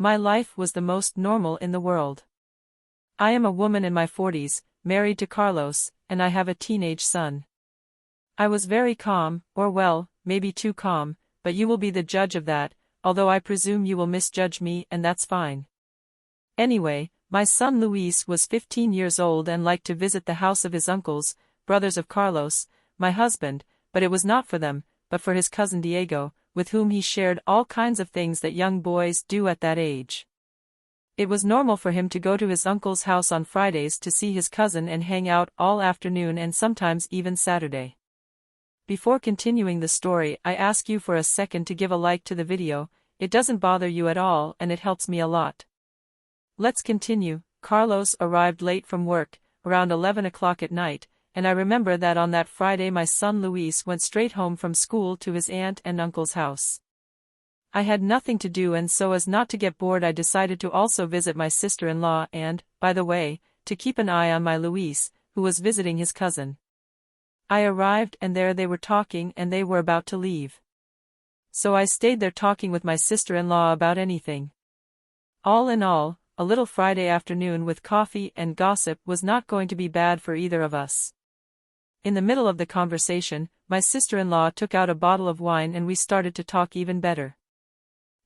My life was the most normal in the world. I am a woman in my 40s, married to Carlos, and I have a teenage son. I was very calm, or well, maybe too calm, but you will be the judge of that, although I presume you will misjudge me and that's fine. Anyway, my son Luis was 15 years old and liked to visit the house of his uncles, brothers of Carlos, my husband, but it was not for them, but for his cousin Diego, with whom he shared all kinds of things that young boys do at that age. It was normal for him to go to his uncle's house on Fridays to see his cousin and hang out all afternoon and sometimes even Saturday. Before continuing the story, I ask you for a second to give a like to the video. It doesn't bother you at all and it helps me a lot. Let's continue. Carlos arrived late from work, around 11 o'clock at night, and I remember that on that Friday my son Luis went straight home from school to his aunt and uncle's house. I had nothing to do, and so as not to get bored I decided to also visit my sister-in-law and, by the way, to keep an eye on my Luis, who was visiting his cousin. I arrived and there they were talking and they were about to leave. So I stayed there talking with my sister-in-law about anything. All in all, a little Friday afternoon with coffee and gossip was not going to be bad for either of us. In the middle of the conversation, my sister-in-law took out a bottle of wine and we started to talk even better.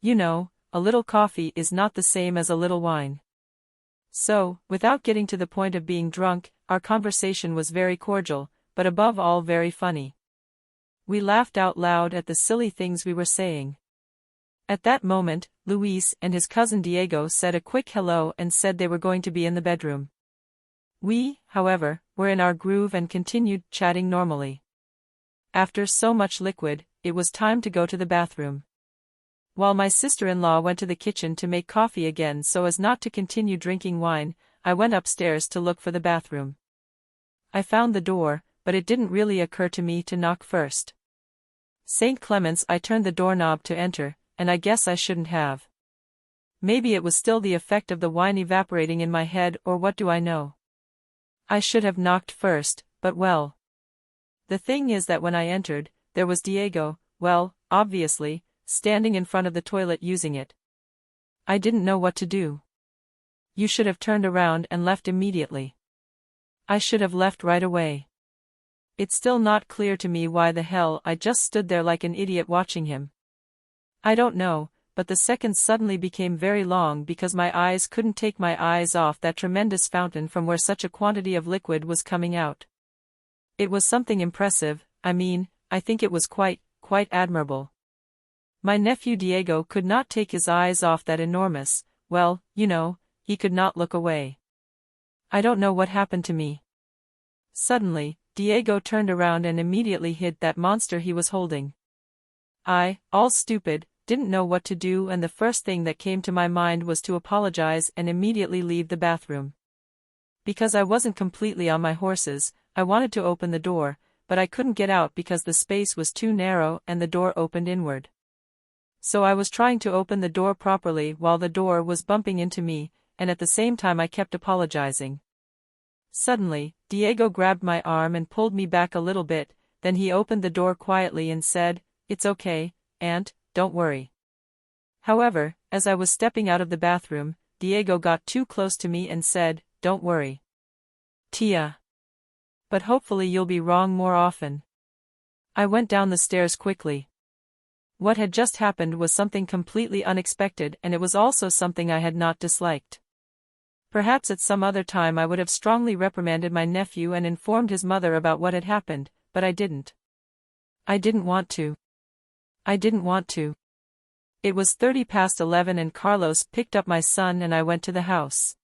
You know, a little coffee is not the same as a little wine. So, without getting to the point of being drunk, our conversation was very cordial, but above all very funny. We laughed out loud at the silly things we were saying. At that moment, Luis and his cousin Diego said a quick hello and said they were going to be in the bedroom. We, however, were in our groove and continued chatting normally. After so much liquid, it was time to go to the bathroom. While my sister-in-law went to the kitchen to make coffee again so as not to continue drinking wine, I went upstairs to look for the bathroom. I found the door, but it didn't really occur to me to knock first. St. Clements, I turned the doorknob to enter, and I guess I shouldn't have. Maybe it was still the effect of the wine evaporating in my head, or what do I know? I should have knocked first, but well. The thing is that when I entered, there was Diego, well, obviously, standing in front of the toilet using it. I didn't know what to do. You should have turned around and left immediately. I should have left right away. It's still not clear to me why the hell I just stood there like an idiot watching him. I don't know, but the seconds suddenly became very long because my eyes couldn't take my eyes off that tremendous fountain from where such a quantity of liquid was coming out. It was something impressive, I think it was quite admirable. My nephew Diego could not take his eyes off that enormous, well, he could not look away. I don't know what happened to me. Suddenly, Diego turned around and immediately hid that monster he was holding. I, all stupid, didn't know what to do, and the first thing that came to my mind was to apologize and immediately leave the bathroom. Because I wasn't completely on my horses, I wanted to open the door, but I couldn't get out because the space was too narrow and the door opened inward. So I was trying to open the door properly while the door was bumping into me, and at the same time I kept apologizing. Suddenly, Diego grabbed my arm and pulled me back a little bit, then he opened the door quietly and said, "It's okay, Aunt, don't worry." However, as I was stepping out of the bathroom, Diego got too close to me and said, "Don't worry, Tia. But hopefully you'll be wrong more often." I went down the stairs quickly. What had just happened was something completely unexpected, and it was also something I had not disliked. Perhaps at some other time I would have strongly reprimanded my nephew and informed his mother about what had happened, but I didn't. I didn't want to. It was 11:30 and Carlos picked up my son and I went to the house.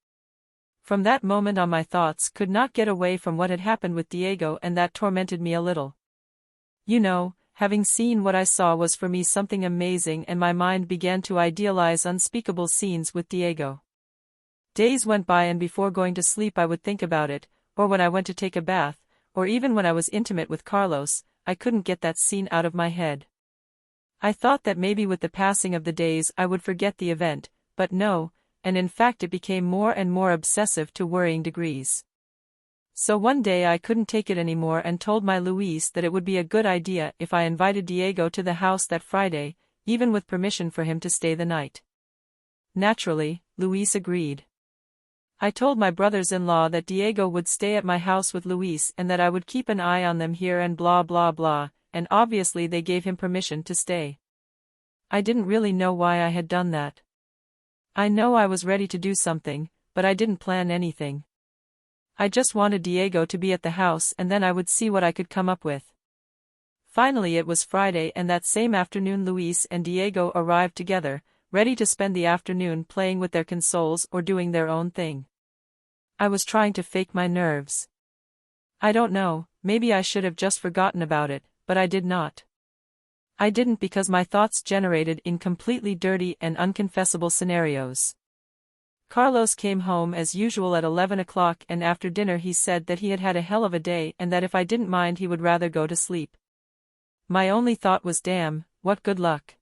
From that moment on my thoughts could not get away from what had happened with Diego, and that tormented me a little. Having seen what I saw was for me something amazing, and my mind began to idealize unspeakable scenes with Diego. Days went by and before going to sleep I would think about it, or when I went to take a bath, or even when I was intimate with Carlos, I couldn't get that scene out of my head. I thought that maybe with the passing of the days I would forget the event, but no, and in fact it became more and more obsessive to worrying degrees. So one day I couldn't take it anymore and told my Luis that it would be a good idea if I invited Diego to the house that Friday, even with permission for him to stay the night. Naturally, Luis agreed. I told my brothers-in-law that Diego would stay at my house with Luis and that I would keep an eye on them here and blah blah blah, and obviously they gave him permission to stay. I didn't really know why I had done that. I know I was ready to do something, but I didn't plan anything. I just wanted Diego to be at the house and then I would see what I could come up with. Finally it was Friday and that same afternoon Luis and Diego arrived together, ready to spend the afternoon playing with their consoles or doing their own thing. I was trying to fake my nerves. I don't know, maybe I should have just forgotten about it, but I did not. I didn't because my thoughts generated in completely dirty and unconfessable scenarios. Carlos came home as usual at 11 o'clock and after dinner he said that he had had a hell of a day and that if I didn't mind he would rather go to sleep. My only thought was damn, what good luck.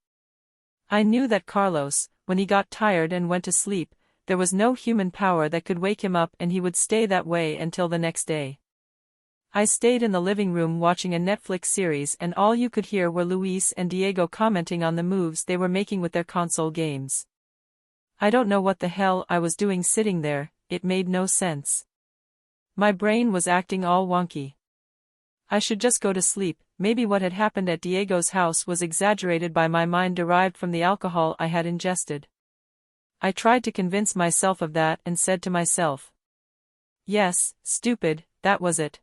I knew that Carlos, when he got tired and went to sleep, there was no human power that could wake him up and he would stay that way until the next day. I stayed in the living room watching a Netflix series and all you could hear were Luis and Diego commenting on the moves they were making with their console games. I don't know what the hell I was doing sitting there, it made no sense. My brain was acting all wonky. I should just go to sleep. Maybe what had happened at Diego's house was exaggerated by my mind derived from the alcohol I had ingested. I tried to convince myself of that and said to myself, yes, stupid, that was it.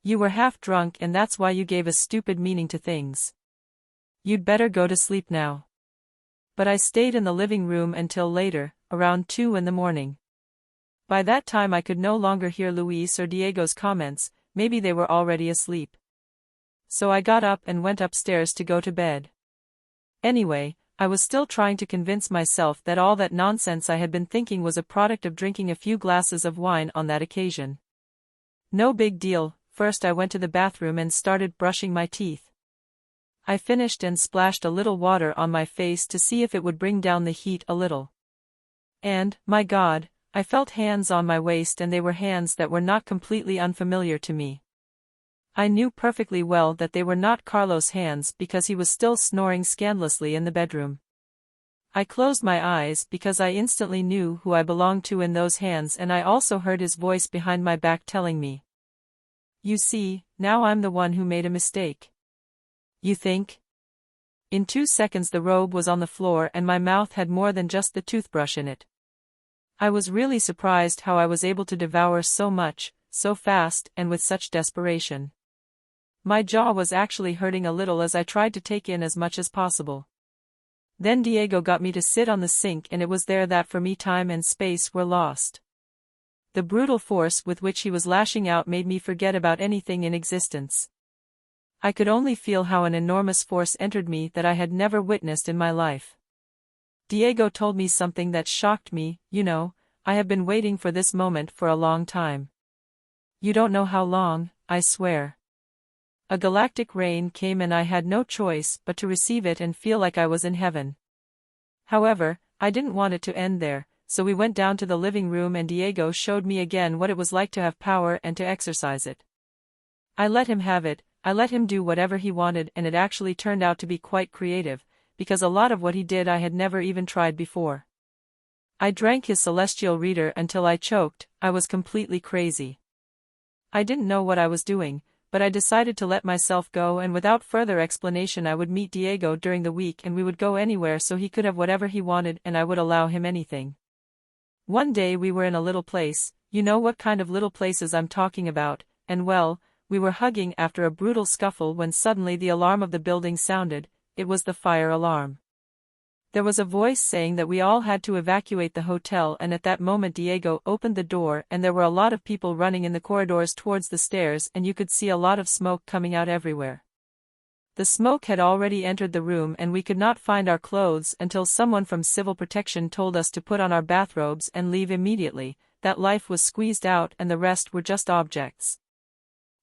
You were half drunk and that's why you gave a stupid meaning to things. You'd better go to sleep now. But I stayed in the living room until later, around 2 in the morning. By that time I could no longer hear Luis or Diego's comments, maybe they were already asleep. So I got up and went upstairs to go to bed. Anyway, I was still trying to convince myself that all that nonsense I had been thinking was a product of drinking a few glasses of wine on that occasion. No big deal. First I went to the bathroom and started brushing my teeth. I finished and splashed a little water on my face to see if it would bring down the heat a little. And, my God, I felt hands on my waist and they were hands that were not completely unfamiliar to me. I knew perfectly well that they were not Carlos' hands because he was still snoring scandalously in the bedroom. I closed my eyes because I instantly knew who I belonged to in those hands and I also heard his voice behind my back telling me. You see, now I'm the one who made a mistake. You think? In 2 seconds the robe was on the floor and my mouth had more than just the toothbrush in it. I was really surprised how I was able to devour so much, so fast and with such desperation. My jaw was actually hurting a little as I tried to take in as much as possible. Then Diego got me to sit on the sink and it was there that for me time and space were lost. The brutal force with which he was lashing out made me forget about anything in existence. I could only feel how an enormous force entered me that I had never witnessed in my life. Diego told me something that shocked me, you know, I have been waiting for this moment for a long time. You don't know how long, I swear. A galactic rain came and I had no choice but to receive it and feel like I was in heaven. However, I didn't want it to end there, so we went down to the living room and Diego showed me again what it was like to have power and to exercise it. I let him have it, I let him do whatever he wanted and it actually turned out to be quite creative, because a lot of what he did I had never even tried before. I drank his celestial reader until I choked, I was completely crazy. I didn't know what I was doing, but I decided to let myself go and without further explanation I would meet Diego during the week and we would go anywhere so he could have whatever he wanted and I would allow him anything. One day we were in a little place, you know what kind of little places I'm talking about, and well, we were hugging after a brutal scuffle when suddenly the alarm of the building sounded, it was the fire alarm. There was a voice saying that we all had to evacuate the hotel and at that moment Diego opened the door and there were a lot of people running in the corridors towards the stairs and you could see a lot of smoke coming out everywhere. The smoke had already entered the room and we could not find our clothes until someone from Civil Protection told us to put on our bathrobes and leave immediately, that life was squeezed out and the rest were just objects.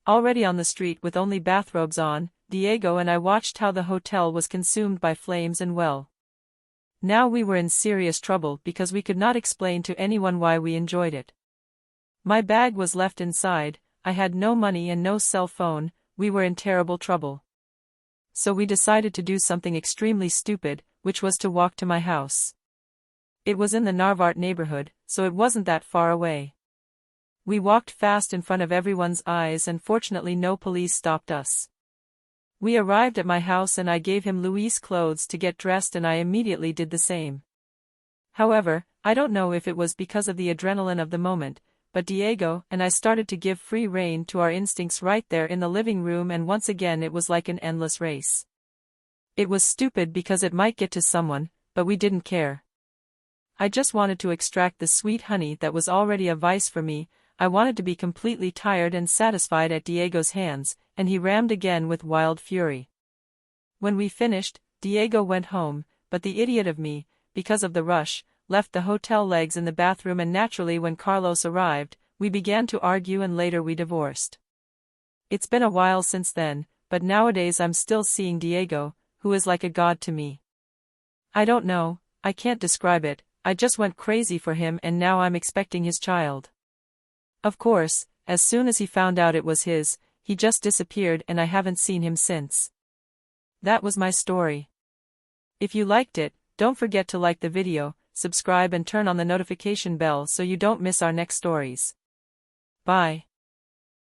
Already on the street with only bathrobes on, Diego and I watched how the hotel was consumed by flames and well. Now we were in serious trouble because we could not explain to anyone why we enjoyed it. My bag was left inside, I had no money and no cell phone, we were in terrible trouble. So we decided to do something extremely stupid, which was to walk to my house. It was in the Narvart neighborhood, so it wasn't that far away. We walked fast in front of everyone's eyes and fortunately no police stopped us. We arrived at my house and I gave him Luis' clothes to get dressed and I immediately did the same. However, I don't know if it was because of the adrenaline of the moment, but Diego and I started to give free rein to our instincts right there in the living room and once again it was like an endless race. It was stupid because it might get to someone, but we didn't care. I just wanted to extract the sweet honey that was already a vice for me. I wanted to be completely tired and satisfied at Diego's hands, and he rammed again with wild fury. When we finished, Diego went home, but the idiot of me, because of the rush, left the hotel legs in the bathroom and naturally when Carlos arrived, we began to argue and later we divorced. It's been a while since then, but nowadays I'm still seeing Diego, who is like a god to me. I don't know, I can't describe it, I just went crazy for him and now I'm expecting his child. Of course, as soon as he found out it was his, he just disappeared and I haven't seen him since. That was my story. If you liked it, don't forget to like the video, subscribe and turn on the notification bell so you don't miss our next stories. Bye.